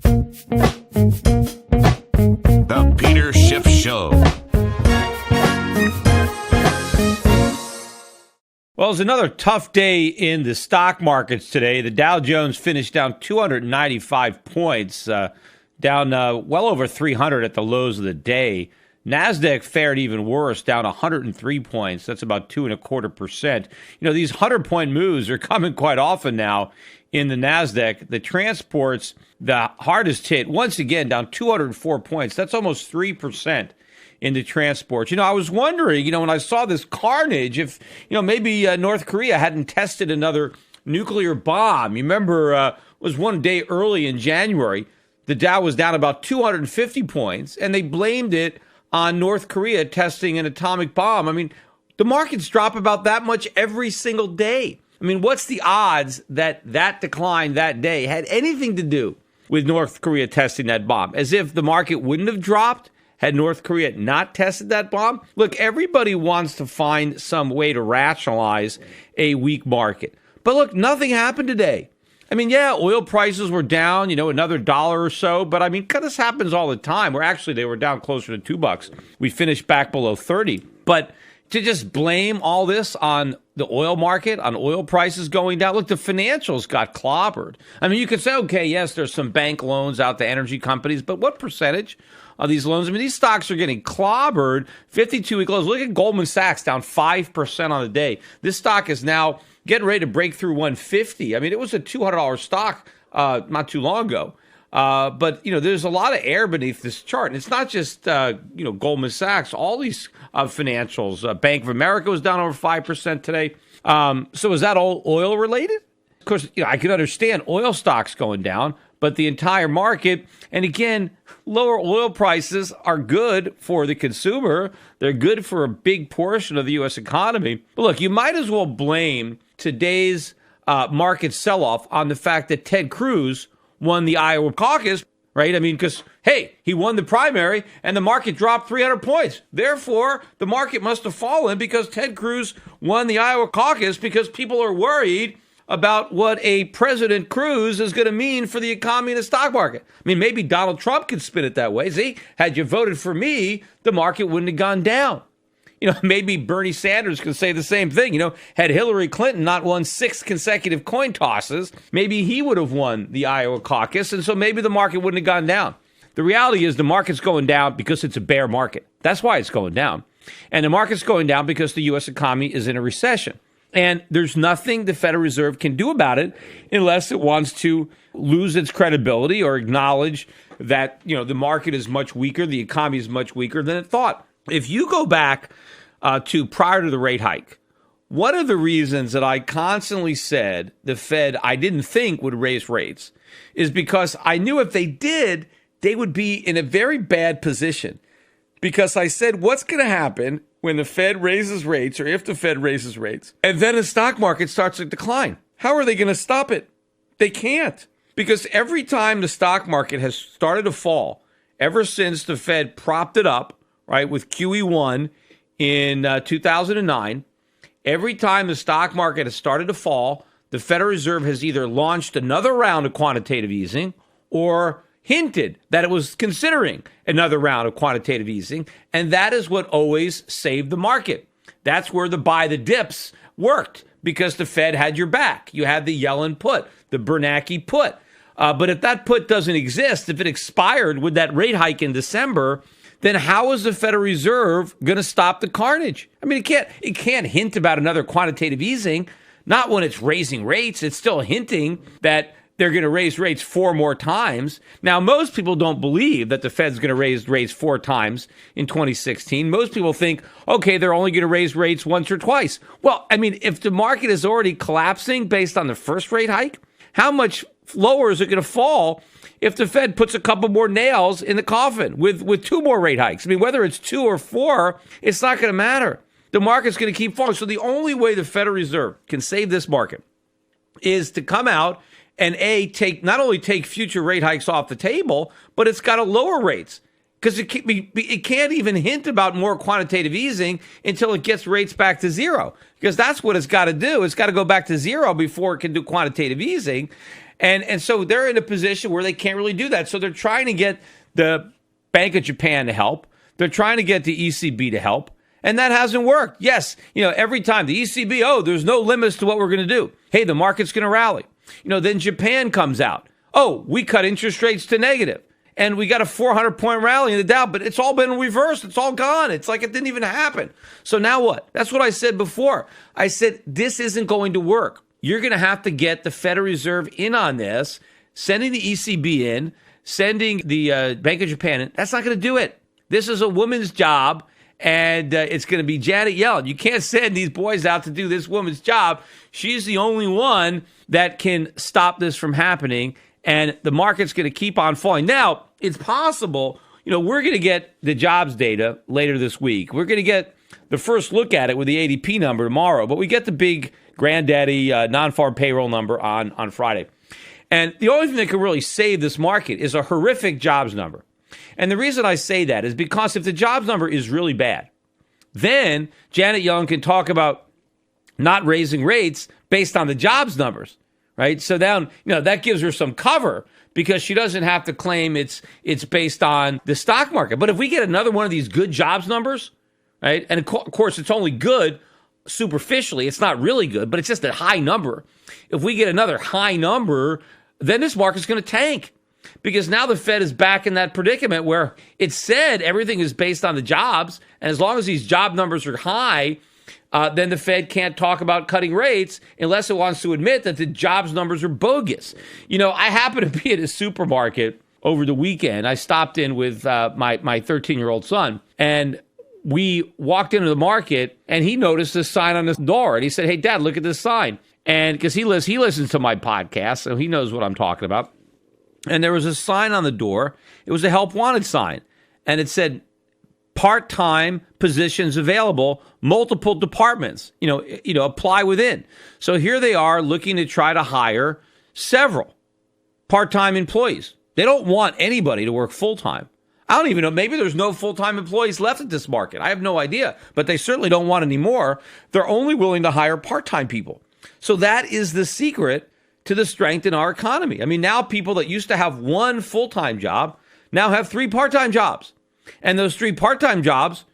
The Peter Schiff Show. Well, it was another tough day in the stock markets today. The Dow Jones finished down 295 points, down well over 300 at the lows of the day. NASDAQ fared even worse, down 103 points. That's about 2.25%. You know, these 100-point moves are coming quite often now in the NASDAQ. The transports, the hardest hit, once again, down 204 points. That's almost 3% in the transports. You know, I was wondering, you know, when I saw this carnage, if, you know, maybe North Korea hadn't tested another nuclear bomb. You remember it was one day early in January, the Dow was down about 250 points, and they blamed it on North Korea testing an atomic bomb. I mean, the markets drop about that much every single day. I mean, what's the odds that that decline that day had anything to do with North Korea testing that bomb? As if the market wouldn't have dropped had North Korea not tested that bomb? Look, everybody wants to find some way to rationalize a weak market. But look, nothing happened today. I mean, yeah, oil prices were down, you know, another $1 or so. But I mean, this happens all the time. Where actually they were down closer to $2. We finished back below 30. But to just blame all this on the oil market, on oil prices going down, look, the financials got clobbered. I mean, you could say, okay, yes, there's some bank loans out to energy companies, but what percentage of these loans? I mean, these stocks are getting clobbered. 52-week lows. Look at Goldman Sachs down 5% on the day. This stock is now getting ready to break through 150. I mean, it was a $200 stock not too long ago. But, you know, there's a lot of air beneath this chart. And it's not just, you know, Goldman Sachs. All these financials. Bank of America was down over 5% today. So is that all oil related? Of course, you know, I can understand oil stocks going down, but the entire market, and again, lower oil prices are good for the consumer. They're good for a big portion of the U.S. economy. But look, you might as well blame today's market sell-off on the fact that Ted Cruz won the Iowa caucus, right? I mean, because, hey, he won the primary and the market dropped 300 points. Therefore, the market must have fallen because Ted Cruz won the Iowa caucus because people are worried about what a President Cruz is going to mean for the economy and the stock market. I mean, maybe Donald Trump could spin it that way. See, had you voted for me, the market wouldn't have gone down. You know, maybe Bernie Sanders could say the same thing. You know, had Hillary Clinton not won 6 consecutive coin tosses, maybe he would have won the Iowa caucus, and so maybe the market wouldn't have gone down. The reality is the market's going down because it's a bear market. That's why it's going down. And the market's going down because the U.S. economy is in a recession. And there's nothing the Federal Reserve can do about it unless it wants to lose its credibility or acknowledge that, you know, the market is much weaker, the economy is much weaker than it thought. If you go back to prior to the rate hike, one of the reasons that I constantly said the Fed, I didn't think would raise rates is because I knew if they did, they would be in a very bad position. Because I said, what's going to happen when the Fed raises rates or if the Fed raises rates and then the stock market starts to decline? How are they going to stop it? They can't. Because every time the stock market has started to fall, ever since the Fed propped it up, right, with QE1 in 2009, every time the stock market has started to fall, the Federal Reserve has either launched another round of quantitative easing or hinted that it was considering another round of quantitative easing. And that is what always saved the market. That's where the buy the dips worked because the Fed had your back. You had the Yellen put, the Bernanke put. But if that put doesn't exist, if it expired with that rate hike in December, then how is the Federal Reserve going to stop the carnage? I mean, it can't hint about another quantitative easing. Not when it's raising rates. It's still hinting that they're going to raise rates 4 more times. Now, most people don't believe that the Fed's going to raise rates 4 times in 2016. Most people think, okay, they're only going to raise rates once or twice. Well, I mean, if the market is already collapsing based on the first rate hike, how much lower is it going to fall if the Fed puts a couple more nails in the coffin with 2 more rate hikes? I mean, whether it's 2 or 4, it's not going to matter. The market's going to keep falling. So the only way the Federal Reserve can save this market is to come out and not only take future rate hikes off the table, but it's got to lower rates because it can't even hint about more quantitative easing until it gets rates back to 0, because that's what it's got to do. It's got to go back to 0 before it can do quantitative easing. And so they're in a position where they can't really do that. So they're trying to get the Bank of Japan to help. They're trying to get the ECB to help. And that hasn't worked. Yes, every time the ECB, there's no limits to what we're going to do. Hey, the market's going to rally. Then Japan comes out. We cut interest rates to negative. And we got a 400-point rally in the Dow, but it's all been reversed. It's all gone. It's like it didn't even happen. So now what? That's what I said before. I said, this isn't going to work. You're going to have to get the Federal Reserve in on this, sending the ECB in, sending the Bank of Japan in. That's not going to do it. This is a woman's job, and it's going to be Janet Yellen. You can't send these boys out to do this woman's job. She's the only one that can stop this from happening, and the market's going to keep on falling. Now, it's possible, we're going to get the jobs data later this week. We're going to get the first look at it with the ADP number tomorrow, but we get the big granddaddy non-farm payroll number on Friday. And the only thing that could really save this market is a horrific jobs number. And the reason I say that is because if the jobs number is really bad, then Janet Yellen can talk about not raising rates based on the jobs numbers, right? So then, that gives her some cover because she doesn't have to claim it's based on the stock market. But if we get another one of these good jobs numbers, right? And of course, it's only good superficially. It's not really good, but it's just a high number. If we get another high number, then this market's going to tank because now the Fed is back in that predicament where it said everything is based on the jobs. And as long as these job numbers are high, then the Fed can't talk about cutting rates unless it wants to admit that the jobs numbers are bogus. I happen to be at a supermarket over the weekend. I stopped in with my 13-year-old son, and we walked into the market, and he noticed this sign on this door, and he said, "Hey, Dad, look at this sign." And because he listens to my podcast, so he knows what I'm talking about. And there was a sign on the door. It was a help wanted sign, and it said, part-time positions available, multiple departments, apply within. So here they are looking to try to hire several part-time employees. They don't want anybody to work full-time. I don't even know. Maybe there's no full-time employees left at this market. I have no idea, but they certainly don't want any more. They're only willing to hire part-time people. So that is the secret to the strength in our economy. I mean, now people that used to have one full-time job now have 3 part-time jobs. And those 3 part-time jobs,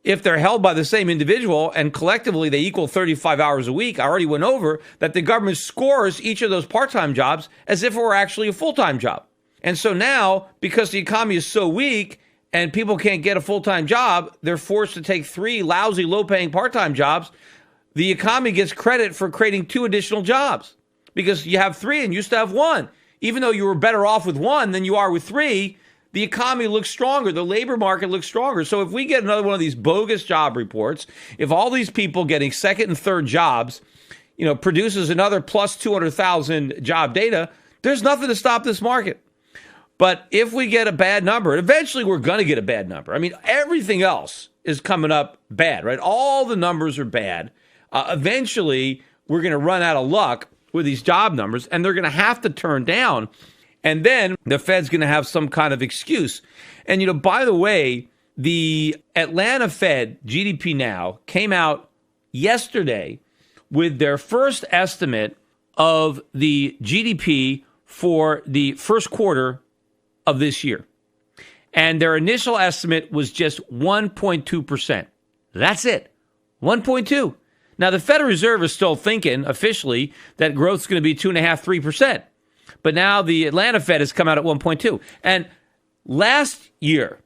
if they're held by the same individual and collectively they equal 35 hours a week, I already went over that the government scores each of those part-time jobs as if it were actually a full-time job. And so now, because the economy is so weak and people can't get a full-time job, they're forced to take 3 lousy, low-paying part-time jobs. The economy gets credit for creating 2 additional jobs because you have 3 and used to have 1. Even though you were better off with 1 than you are with 3, the economy looks stronger. The labor market looks stronger. So if we get another one of these bogus job reports, if all these people getting second and third jobs, produces another plus 200,000 job data, there's nothing to stop this market. But if we get a bad number, and eventually we're going to get a bad number. I mean, everything else is coming up bad, right? All the numbers are bad. Eventually, we're going to run out of luck with these job numbers, and they're going to have to turn down. And then the Fed's going to have some kind of excuse. And, by the way, the Atlanta Fed GDP Now came out yesterday with their first estimate of the GDP for the first quarter of this year. And their initial estimate was just 1.2%. That's it. 1.2. Now, the Federal Reserve is still thinking officially that growth is going to be 2.5%, 3%. But now the Atlanta Fed has come out at 1.2. And last year,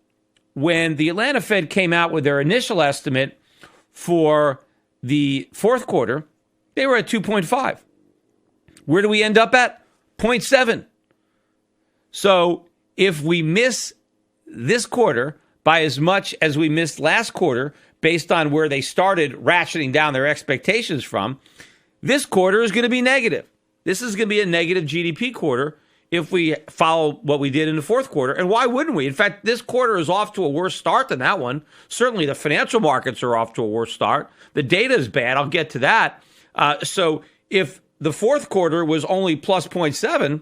when the Atlanta Fed came out with their initial estimate for the fourth quarter, they were at 2.5. Where do we end up at? 0.7. So if we miss this quarter by as much as we missed last quarter, based on where they started ratcheting down their expectations from, this quarter is going to be negative. This is going to be a negative GDP quarter if we follow what we did in the fourth quarter. And why wouldn't we? In fact, this quarter is off to a worse start than that one. Certainly the financial markets are off to a worse start. The data is bad. I'll get to that. So if the fourth quarter was only plus 0.7,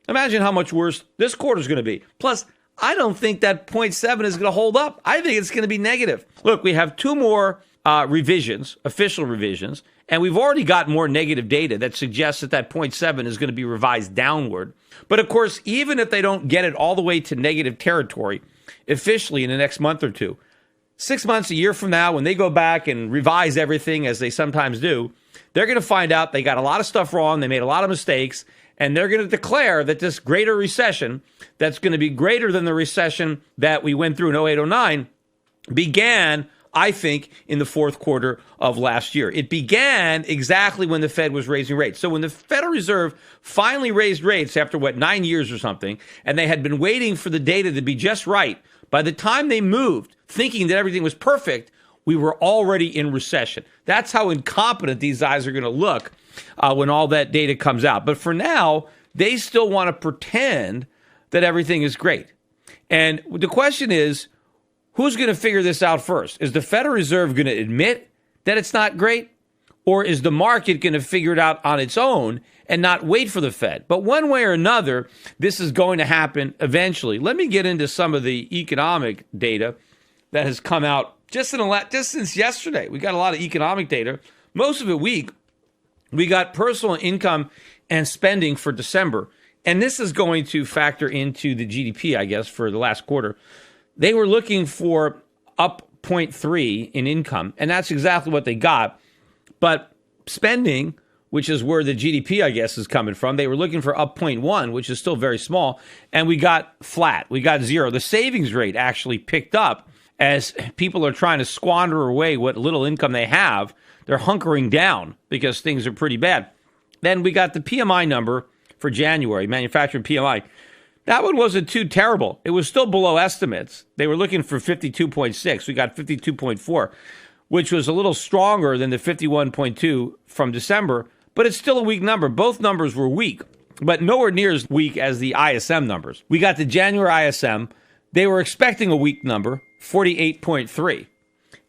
imagine how much worse this quarter is going to be. Plus, I don't think that 0.7 is going to hold up. I think it's going to be negative. Look, we have 2 more revisions, official revisions, and we've already got more negative data that suggests that 0.7 is going to be revised downward. But of course, even if they don't get it all the way to negative territory officially in the next month or two, 6 months, a year from now, when they go back and revise everything as they sometimes do, they're going to find out they got a lot of stuff wrong, they made a lot of mistakes, and they're going to declare that this greater recession, that's going to be greater than the recession that we went through in 0809, began, I think, in the fourth quarter of last year. It began exactly when the Fed was raising rates. So when the Federal Reserve finally raised rates after, 9 years or something, and they had been waiting for the data to be just right, by the time they moved, thinking that everything was perfect, we were already in recession. That's how incompetent these guys are going to look when all that data comes out. But for now, they still want to pretend that everything is great. And the question is, who's going to figure this out first? Is the Federal Reserve going to admit that it's not great? Or is the market going to figure it out on its own and not wait for the Fed? But one way or another, this is going to happen eventually. Let me get into some of the economic data that has come out just since yesterday. We got a lot of economic data, most of it weak. We got personal income and spending for December. And this is going to factor into the GDP, I guess, for the last quarter. They were looking for up 0.3 in income, and that's exactly what they got. But spending, which is where the GDP, I guess, is coming from, they were looking for up 0.1, which is still very small, and we got flat. We got zero. The savings rate actually picked up as people are trying to squander away what little income they have. They're hunkering down because things are pretty bad. Then we got the PMI number for January, manufacturing PMI. That one wasn't too terrible. It was still below estimates. They were looking for 52.6. We got 52.4, which was a little stronger than the 51.2 from December, but it's still a weak number. Both numbers were weak, but nowhere near as weak as the ISM numbers. We got the January ISM. They were expecting a weak number, 48.3,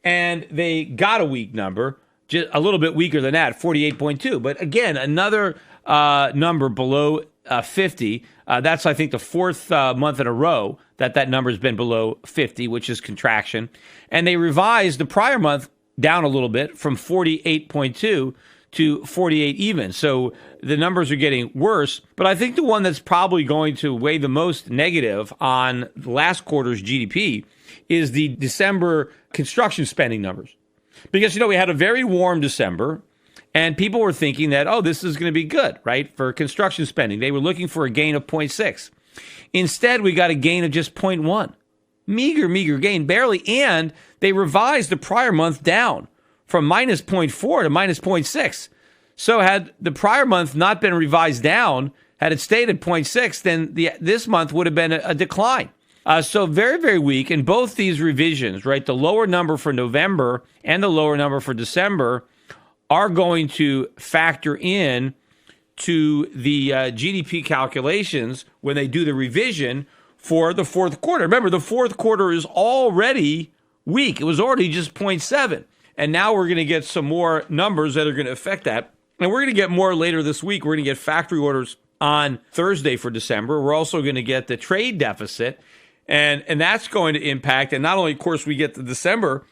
and they got a week number, just a little bit weaker than that, 48.2. But again, another number below 50. That's, I think, the fourth month in a row that number's been below 50, which is contraction. And they revised the prior month down a little bit from 48.2 to 48 even. So the numbers are getting worse. But I think the one that's probably going to weigh the most negative on last quarter's GDP is the December construction spending numbers. Because, we had a very warm December, and people were thinking that, this is going to be good, right, for construction spending. They were looking for a gain of 0.6. Instead, we got a gain of just 0.1. Meager gain, barely. And they revised the prior month down from minus 0.4 to minus 0.6. So had the prior month not been revised down, had it stayed at 0.6, then this month would have been a decline. So very, very weak. And both these revisions, right, the lower number for November and the lower number for December are going to factor in to the GDP calculations when they do the revision for the fourth quarter. Remember, the fourth quarter is already weak. It was already just 0.7. And now we're going to get some more numbers that are going to affect that. And we're going to get more later this week. We're going to get factory orders on Thursday for December. We're also going to get the trade deficit. And that's going to impact. And not only, of course, we get the December,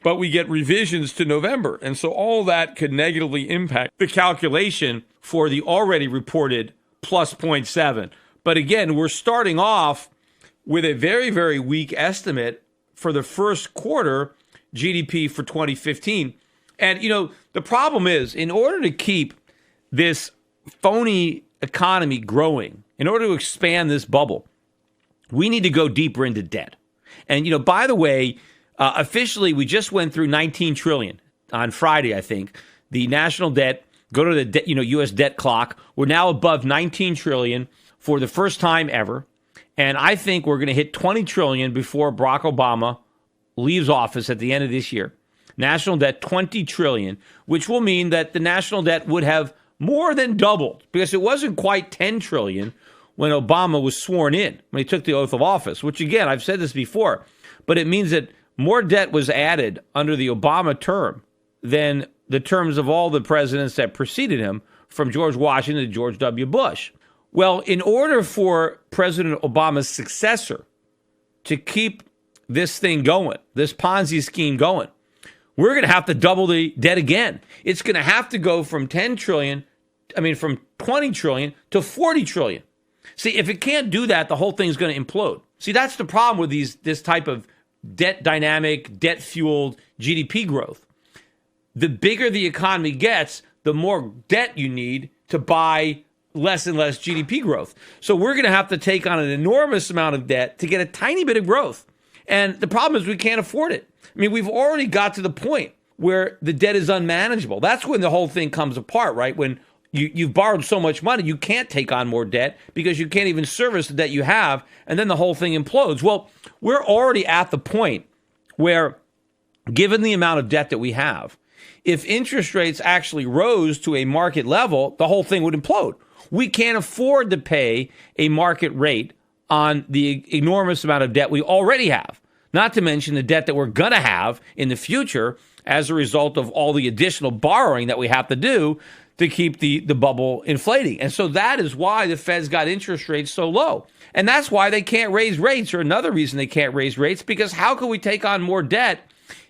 but we get revisions to November. And so all that could negatively impact the calculation for the already reported plus 0.7. But again, we're starting off with a very, very weak estimate for the first quarter GDP for 2015. And, the problem is, in order to keep this phony economy growing, in order to expand this bubble, we need to go deeper into debt. And, by the way, officially, we just went through 19 trillion on Friday, I think. The national debt, go to the U.S. debt clock. We're now above 19 trillion for the first time ever. And I think we're going to hit 20 trillion before Barack Obama leaves office at the end of this year. National debt, 20 trillion, which will mean that the national debt would have more than doubled because it wasn't quite 10 trillion when Obama was sworn in, when he took the oath of office, which, again, I've said this before, but it means that more debt was added under the Obama term than the terms of all the presidents that preceded him, from George Washington to George W. Bush. Well, in order for President Obama's successor to keep this thing going, this Ponzi scheme going, we're going to have to double the debt again. It's going to have to go from from 20 trillion to 40 trillion. See, if it can't do that, the whole thing's going to implode. See, that's the problem with this type of debt dynamic, debt-fueled GDP growth. The bigger the economy gets, the more debt you need to buy less and less GDP growth. So we're going to have to take on an enormous amount of debt to get a tiny bit of growth. And the problem is we can't afford it. I mean, we've already got to the point where the debt is unmanageable. That's when the whole thing comes apart, right? When you've borrowed so much money, you can't take on more debt because you can't even service the debt you have, and then the whole thing implodes. Well, we're already at the point where, given the amount of debt that we have, if interest rates actually rose to a market level, the whole thing would implode. We can't afford to pay a market rate on the enormous amount of debt we already have, not to mention the debt that we're going to have in the future as a result of all the additional borrowing that we have to do to keep the bubble inflating. And so that is why the Fed's got interest rates so low. And that's why they can't raise rates, or another reason they can't raise rates, because how can we take on more debt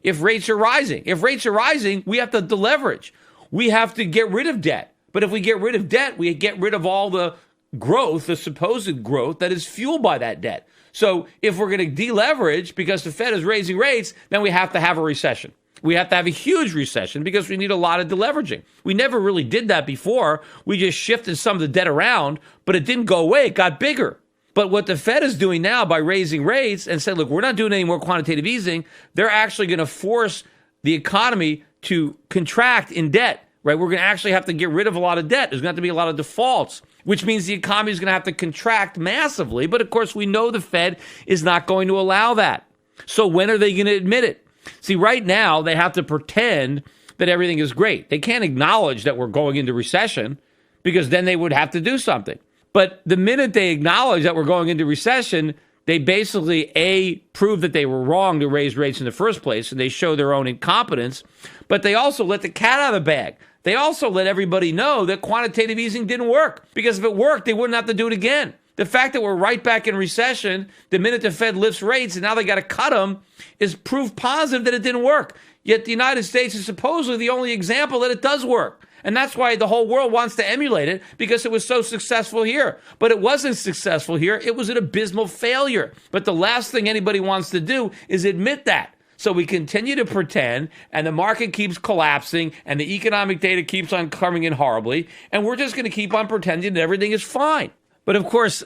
if rates are rising? If rates are rising, we have to deleverage. We have to get rid of debt. But if we get rid of debt, we get rid of all the growth, the supposed growth that is fueled by that debt. So if we're going to deleverage because the Fed is raising rates, then we have to have a recession. We have to have a huge recession because we need a lot of deleveraging. We never really did that before. We just shifted some of the debt around, but it didn't go away. It got bigger. But what the Fed is doing now by raising rates and saying, look, we're not doing any more quantitative easing, they're actually going to force the economy to contract in debt, right? We're going to actually have to get rid of a lot of debt. There's going to have to be a lot of defaults, which means the economy is going to have to contract massively. But of course, we know the Fed is not going to allow that. So when are they going to admit it? See, right now, they have to pretend that everything is great. They can't acknowledge that we're going into recession because then they would have to do something. But the minute they acknowledge that we're going into recession, they basically, prove that they were wrong to raise rates in the first place, and they show their own incompetence. But they also let the cat out of the bag. They also let everybody know that quantitative easing didn't work, because if it worked, they wouldn't have to do it again. The fact that we're right back in recession the minute the Fed lifts rates and now they got to cut them is proof positive that it didn't work. Yet the United States is supposedly the only example that it does work. And that's why the whole world wants to emulate it, because it was so successful here. But it wasn't successful here. It was an abysmal failure. But the last thing anybody wants to do is admit that. So we continue to pretend, and the market keeps collapsing, and the economic data keeps on coming in horribly, and we're just going to keep on pretending that everything is fine. But of course,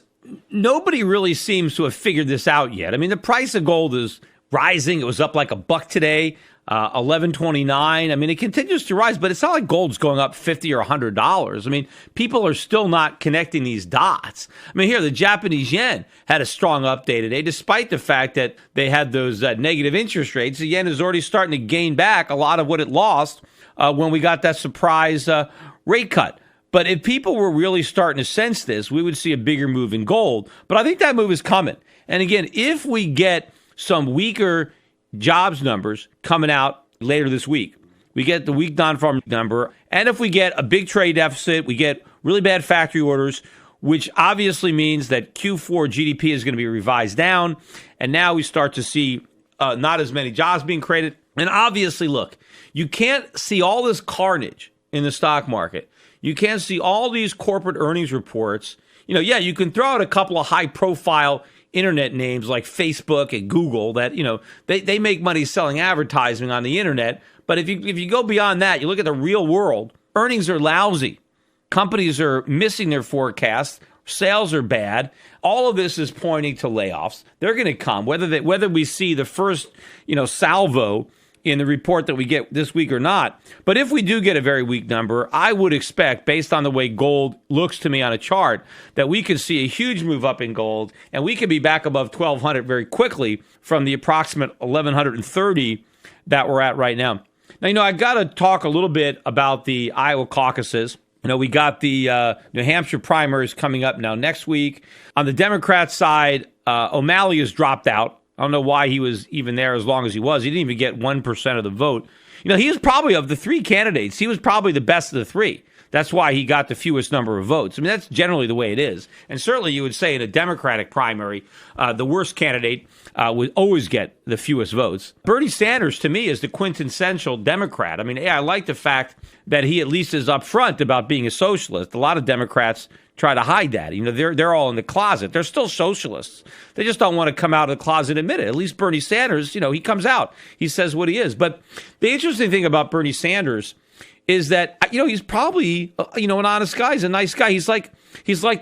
nobody really seems to have figured this out yet. I mean, the price of gold is rising. It was up like $1 today, $11.29. I mean, it continues to rise, but it's not like gold's going up $50 or $100. I mean, people are still not connecting these dots. I mean, here, the Japanese yen had a strong up day today, despite the fact that they had those negative interest rates. The yen is already starting to gain back a lot of what it lost when we got that surprise rate cut. But if people were really starting to sense this, we would see a bigger move in gold. But I think that move is coming. And again, if we get some weaker jobs numbers coming out later this week, we get the weak non-farm number, and if we get a big trade deficit, we get really bad factory orders, which obviously means that Q4 GDP is going to be revised down, and now we start to see not as many jobs being created. And obviously, look, you can't see all this carnage in the stock market. You can't see all these corporate earnings reports. You can throw out a couple of high-profile internet names like Facebook and Google that, they make money selling advertising on the internet. But if you go beyond that, you look at the real world, earnings are lousy. Companies are missing their forecasts. Sales are bad. All of this is pointing to layoffs. They're going to come, whether we see the first, salvo in the report that we get this week or not. But if we do get a very weak number, I would expect, based on the way gold looks to me on a chart, that we could see a huge move up in gold, and we could be back above 1,200 very quickly from the approximate 1,130 that we're at right now. Now, I got to talk a little bit about the Iowa caucuses. We got the New Hampshire primaries coming up now next week. On the Democrat side, O'Malley has dropped out. I don't know why he was even there as long as he was. He didn't even get 1% of the vote. He was probably, of the three candidates, he was probably the best of the three. That's why he got the fewest number of votes. I mean, that's generally the way it is. And certainly you would say in a Democratic primary, the worst candidate would always get the fewest votes. Bernie Sanders, to me, is the quintessential Democrat. I mean, I like the fact that he at least is upfront about being a socialist. A lot of Democrats try to hide that. You know, they're all in the closet. They're still socialists. They just don't want to come out of the closet and admit it. At least Bernie Sanders, you know, he comes out. He says what he is. But the interesting thing about Bernie Sanders is that, you know, he's probably, you know, an honest guy. He's a nice guy. He's like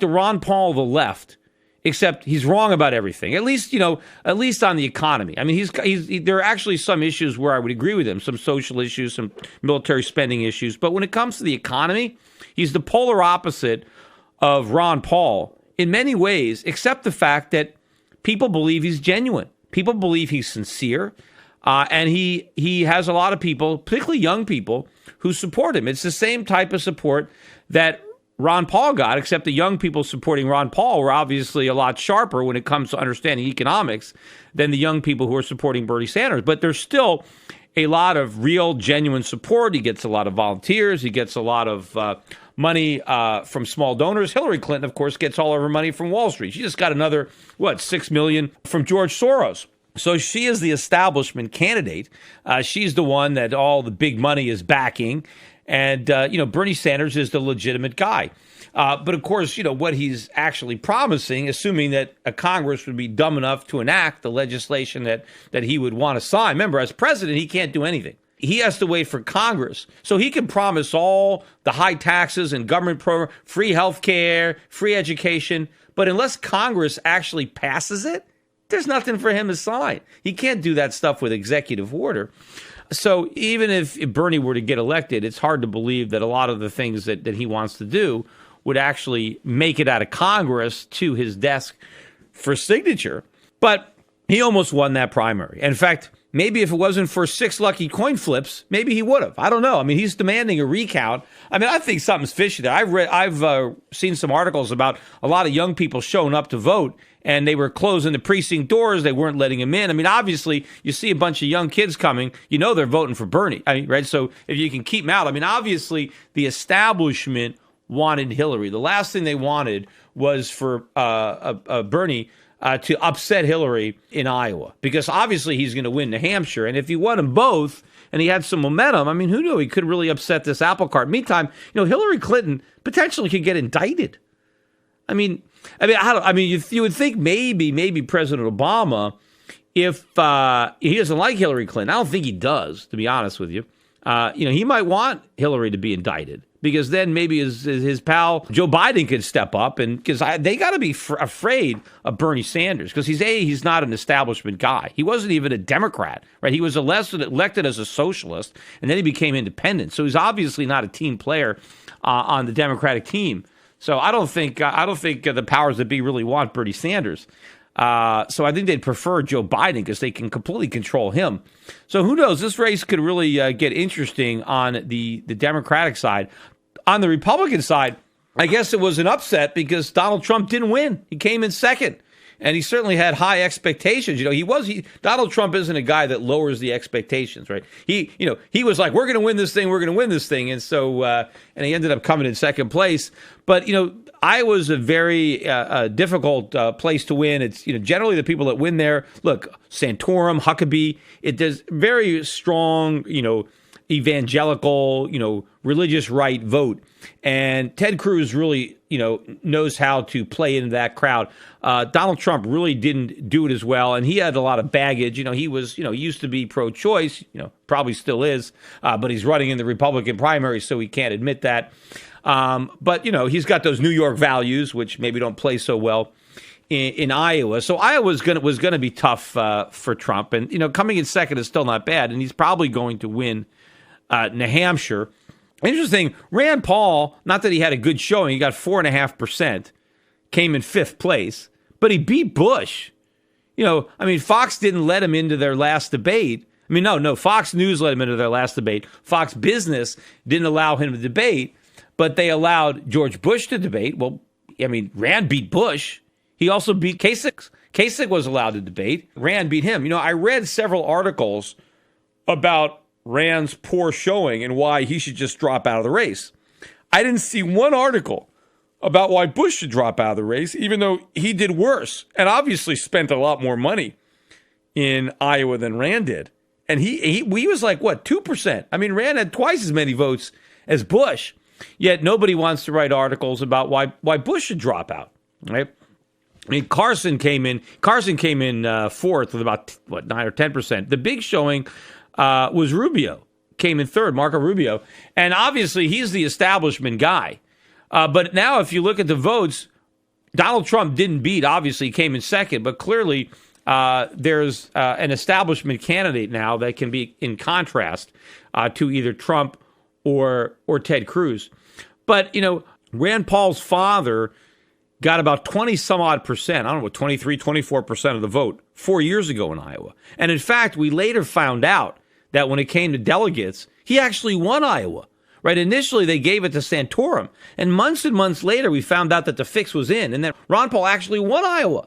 the Ron Paul of the left, except he's wrong about everything. At least, you know, at least on the economy. I mean, there are actually some issues where I would agree with him, some social issues, some military spending issues. But when it comes to the economy, he's the polar opposite of Ron Paul in many ways, except the fact that people believe he's genuine. People believe he's sincere. And he has a lot of people, particularly young people, who support him. It's the same type of support that Ron Paul got, except the young people supporting Ron Paul were obviously a lot sharper when it comes to understanding economics than the young people who are supporting Bernie Sanders. But there's still a lot of real, genuine support. He gets a lot of volunteers. He gets a lot of money from small donors. Hillary Clinton, of course, gets all of her money from Wall Street. She just got another, $6 million from George Soros. So she is the establishment candidate. She's the one that all the big money is backing. And, you know, Bernie Sanders is the legitimate guy. But, of course, you know, what he's actually promising, assuming that a Congress would be dumb enough to enact the legislation that he would want to sign. Remember, as president, he can't do anything. He has to wait for Congress. So he can promise all the high taxes and government programs, free health care, free education. But unless Congress actually passes it, there's nothing for him to sign. He can't do that stuff with executive order. So even if Bernie were to get elected, it's hard to believe that a lot of the things that he wants to do would actually make it out of Congress to his desk for signature. But he almost won that primary. In fact, maybe if it wasn't for 6 lucky coin flips, maybe he would have. I don't know. I mean, he's demanding a recount. I mean, I think something's fishy there. I've seen some articles about a lot of young people showing up to vote, and they were closing the precinct doors. They weren't letting them in. I mean, obviously, you see a bunch of young kids coming, you know they're voting for Bernie, right? So if you can keep them out, I mean, obviously, the establishment wanted Hillary. The last thing they wanted was for Bernie to upset Hillary in Iowa, because obviously he's going to win New Hampshire. And if he won them both and he had some momentum, I mean, who knew he could really upset this apple cart? Meantime, you know, Hillary Clinton potentially could get indicted. I mean, you would think maybe President Obama, if he doesn't like Hillary Clinton, I don't think he does, to be honest with you. You know, he might want Hillary to be indicted, because then maybe his pal Joe Biden could step up, and because they got to be afraid of Bernie Sanders, because he's not an establishment guy. He wasn't even a Democrat, right? He was elected as a socialist, and then he became independent. So he's obviously not a team player on the Democratic team. So I don't think the powers that be really want Bernie Sanders. So I think they'd prefer Joe Biden, because they can completely control him. So who knows? This race could really get interesting on the Democratic side. On the Republican side, I guess it was an upset because Donald Trump didn't win. He came in second. And he certainly had high expectations. You know, Donald Trump isn't a guy that lowers the expectations, right? He was like, we're going to win this thing. And so, and he ended up coming in second place. But, you know, Iowa's a very difficult place to win. It's, you know, generally the people that win there, look, Santorum, Huckabee, there's very strong, you know, evangelical, you know, religious right vote. And Ted Cruz really, you know, knows how to play into that crowd. Donald Trump really didn't do it as well, and he had a lot of baggage. You know, he was, you know, used to be pro-choice, you know, probably still is, but he's running in the Republican primary, so he can't admit that. But, you know, he's got those New York values, which maybe don't play so well in Iowa. So Iowa was going to be tough for Trump. And, you know, coming in second is still not bad, and he's probably going to win New Hampshire. Interesting, Rand Paul, not that he had a good showing, he got 4.5%, came in fifth place, but he beat Bush. You know, I mean, Fox didn't let him into their last debate. I mean, no, Fox News let him into their last debate. Fox Business didn't allow him to debate, but they allowed George Bush to debate. Well, I mean, Rand beat Bush. He also beat Kasich. Kasich was allowed to debate. Rand beat him. You know, I read several articles about Rand's poor showing and why he should just drop out of the race. I didn't see one article about why Bush should drop out of the race, even though he did worse and obviously spent a lot more money in Iowa than Rand did. And he was like, what, 2%? I mean, Rand had twice as many votes as Bush, yet nobody wants to write articles about why Bush should drop out, right? I mean, Carson came in fourth with about, 9 or 10%. The big showing was Rubio, came in third, Marco Rubio. And obviously, he's the establishment guy. But now, if you look at the votes, Donald Trump didn't beat. Obviously, he came in second. But clearly, there's an establishment candidate now that can be in contrast to either Trump or Ted Cruz. But, Rand Paul's father got about 20 some odd percent, I don't know, 23, 24% of the vote 4 years ago in Iowa. And in fact, we later found out that when it came to delegates, he actually won Iowa. Right? Initially, they gave it to Santorum. And months later, we found out that the fix was in and that Ron Paul actually won Iowa.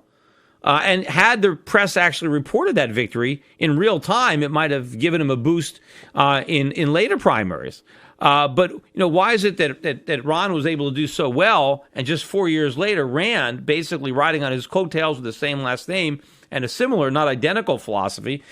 And had the press actually reported that victory in real time, it might have given him a boost in later primaries. But why is it that Ron was able to do so well, and just 4 years later, Rand, basically riding on his coattails with the same last name and a similar, not identical philosophy,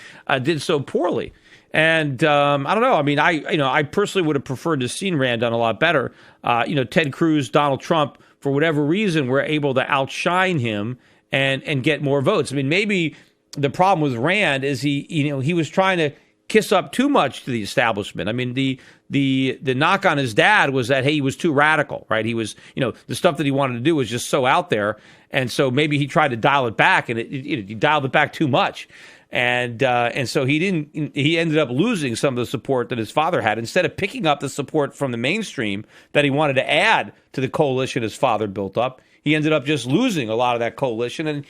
did so poorly? And I don't know. I mean, I personally would have preferred to have seen Rand done a lot better. Ted Cruz, Donald Trump, for whatever reason, were able to outshine him and get more votes. I mean, maybe the problem with Rand is he was trying to kiss up too much to the establishment. I mean, the knock on his dad was that, hey, he was too radical, right? He was, the stuff that he wanted to do was just so out there. And so maybe he tried to dial it back, and he dialed it back too much. And so he ended up losing some of the support that his father had, instead of picking up the support from the mainstream that he wanted to add to the coalition his father built up. He ended up just losing a lot of that coalition, and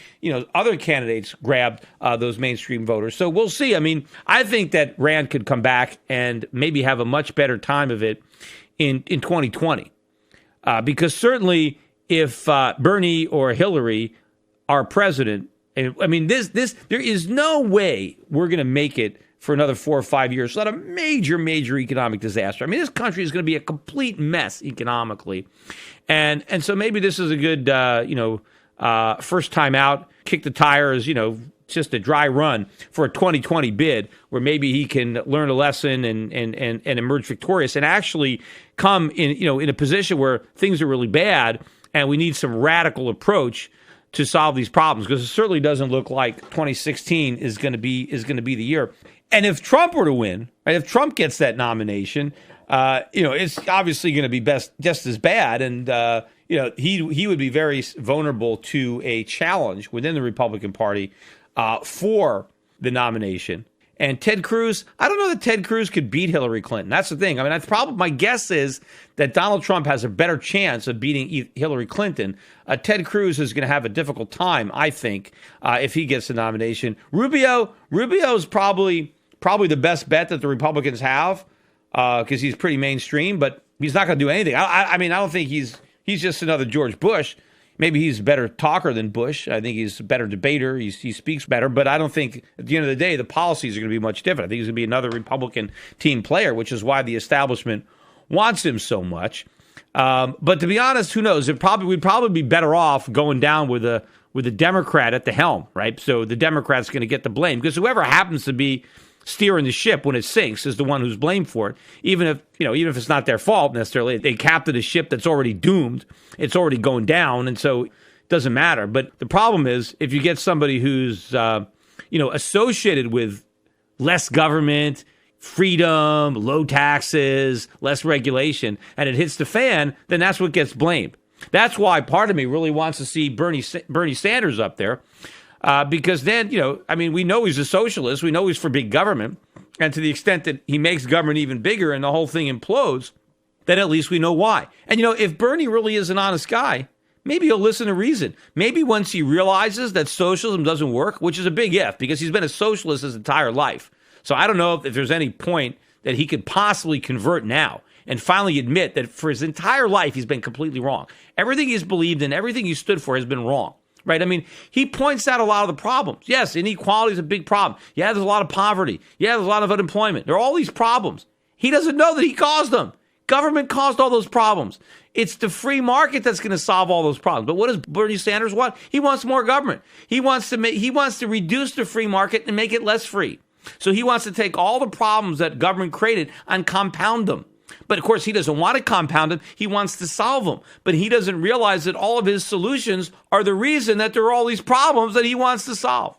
other candidates grabbed those mainstream voters. So we'll see. I mean, I think that Rand could come back and maybe have a much better time of it in 2020, because certainly if Bernie or Hillary are president, I mean, there is no way we're going to make it for another 4 or 5 years. It's not a major economic disaster. I mean, this country is going to be a complete mess economically. And so maybe this is a good, first time out, kick the tires, just a dry run for a 2020 bid where maybe he can learn a lesson and emerge victorious and actually come in a position where things are really bad and we need some radical approach to solve these problems, because it certainly doesn't look like 2016 is going to be the year. And if Trump were to win, right, if Trump gets that nomination, it's obviously going to be just as bad, and he would be very vulnerable to a challenge within the Republican Party for the nomination. And Ted Cruz, I don't know that Ted Cruz could beat Hillary Clinton. That's the thing. I mean, my guess is that Donald Trump has a better chance of beating Hillary Clinton. Ted Cruz is going to have a difficult time, I think, if he gets the nomination. Rubio is probably the best bet that the Republicans have, because he's pretty mainstream, but he's not going to do anything. I mean, I don't think he's just another George Bush. Maybe he's a better talker than Bush. I think he's a better debater. He speaks better. But I don't think, at the end of the day, the policies are going to be much different. I think he's going to be another Republican team player, which is why the establishment wants him so much. But to be honest, who knows? We'd probably be better off going down with a Democrat at the helm, right? So the Democrat's going to get the blame, because whoever happens to be steering the ship when it sinks is the one who's blamed for it. Even if it's not their fault necessarily, they captain a ship that's already doomed. It's already going down, and so it doesn't matter. But the problem is, if you get somebody who's associated with less government, freedom, low taxes, less regulation, and it hits the fan, then that's what gets blamed. That's why part of me really wants to see Bernie Sanders up there. Because then, we know he's a socialist. We know he's for big government. And to the extent that he makes government even bigger and the whole thing implodes, then at least we know why. And, if Bernie really is an honest guy, maybe he'll listen to reason. Maybe once he realizes that socialism doesn't work, which is a big if, because he's been a socialist his entire life. So I don't know if there's any point that he could possibly convert now and finally admit that for his entire life he's been completely wrong. Everything he's believed in, everything he stood for has been wrong. Right? I mean, he points out a lot of the problems. Yes, inequality is a big problem. Yeah, there's a lot of poverty. Yeah, there's a lot of unemployment. There are all these problems. He doesn't know that he caused them, Government caused all those problems. It's the free market that's going to solve all those problems. But what does Bernie Sanders want? He wants more government. He wants to reduce the free market and make it less free. So he wants to take all the problems that government created and compound them. But of course, he doesn't want to compound them. He wants to solve them. But he doesn't realize that all of his solutions are the reason that there are all these problems that he wants to solve.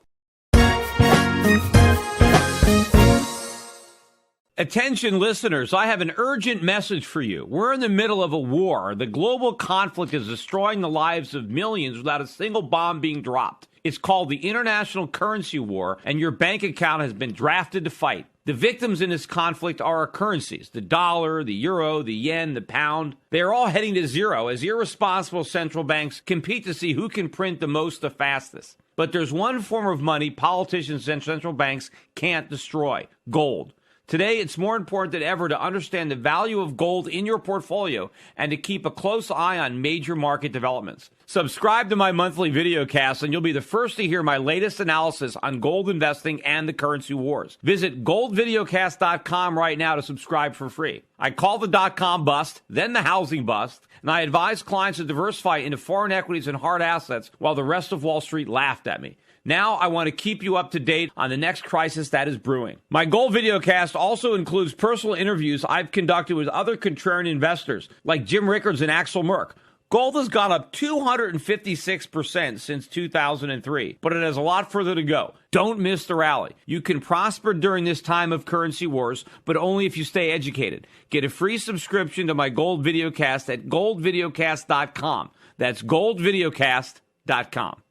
Attention listeners, I have an urgent message for you. We're in the middle of a war. The global conflict is destroying the lives of millions without a single bomb being dropped. It's called the International Currency War, and your bank account has been drafted to fight. The victims in this conflict are our currencies, the dollar, the euro, the yen, the pound. They are all heading to zero as irresponsible central banks compete to see who can print the most the fastest. But there's one form of money politicians and central banks can't destroy: gold. Today, it's more important than ever to understand the value of gold in your portfolio and to keep a close eye on major market developments. Subscribe to my monthly video cast and you'll be the first to hear my latest analysis on gold investing and the currency wars. Visit goldvideocast.com right now to subscribe for free. I call the dot-com bust, then the housing bust, and I advise clients to diversify into foreign equities and hard assets while the rest of Wall Street laughed at me. Now I want to keep you up to date on the next crisis that is brewing. My Gold Videocast also includes personal interviews I've conducted with other contrarian investors like Jim Rickards and Axel Merck. Gold has gone up 256% since 2003, but it has a lot further to go. Don't miss the rally. You can prosper during this time of currency wars, but only if you stay educated. Get a free subscription to my Gold Videocast at goldvideocast.com. That's goldvideocast.com.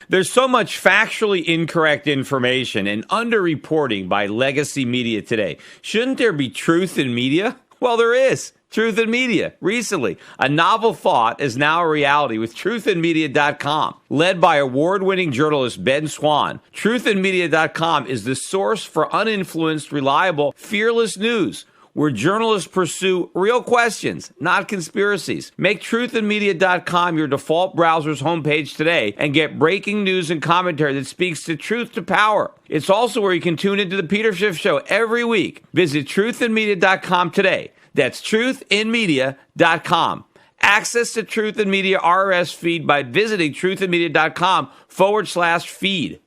There's so much factually incorrect information and underreporting by legacy media today. Shouldn't there be truth in media? Well, there is. Truth in Media. Recently, a novel thought is now a reality with truthinmedia.com. Led by award-winning journalist Ben Swan, truthinmedia.com is the source for uninfluenced, reliable, fearless news, where journalists pursue real questions, not conspiracies. Make truthinmedia.com your default browser's homepage today and get breaking news and commentary that speaks the truth to power. It's also where you can tune into the Peter Schiff Show every week. Visit truthinmedia.com today. That's truthinmedia.com. Access to Truth in Media RSS feed by visiting truthinmedia.com/feed.